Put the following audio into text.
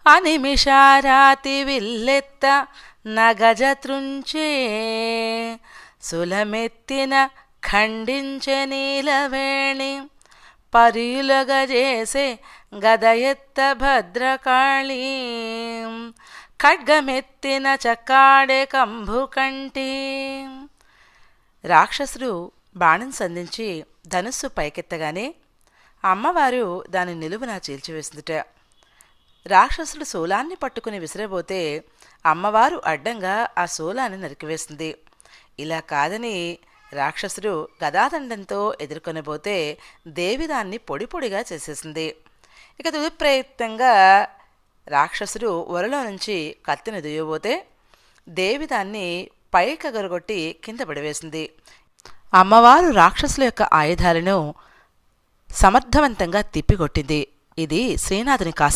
అనిమిషారాతి విల్లెత్త నగజతృంచే సులమెత్తిన ఖండించె నీలవేణి పరియులగజేసే గదయెత్త భద్రకాళీ ఖడ్గమెత్తిన చక్కాడే కంభుకంటి. రాక్షసుడు బాణం సంధించి ధనుస్సు పైకెత్తగానే అమ్మవారు దాని నిలువున చీల్చివేసిందిట. రాక్షసుడు శూలాన్ని పట్టుకుని విసిరబోతే అమ్మవారు అడ్డంగా ఆ శూలాన్ని నరికివేసింది. ఇలా కాదని రాక్షసుడు గదాదండంతో ఎదుర్కొనబోతే దేవి దాన్ని పొడి పొడిగా చేసేసింది. ఇక తుది ప్రయత్నంగా రాక్షసుడు ఒరలో నుంచి కత్తిని దుయ్యబోతే దేవి దాన్ని పైకగరగొట్టి కింద పడివేసింది. అమ్మవారు రాక్షసుల యొక్క ఆయుధాలను సమర్థవంతంగా తిప్పికొట్టింది. ఇది శ్రీనాథుని కాశీ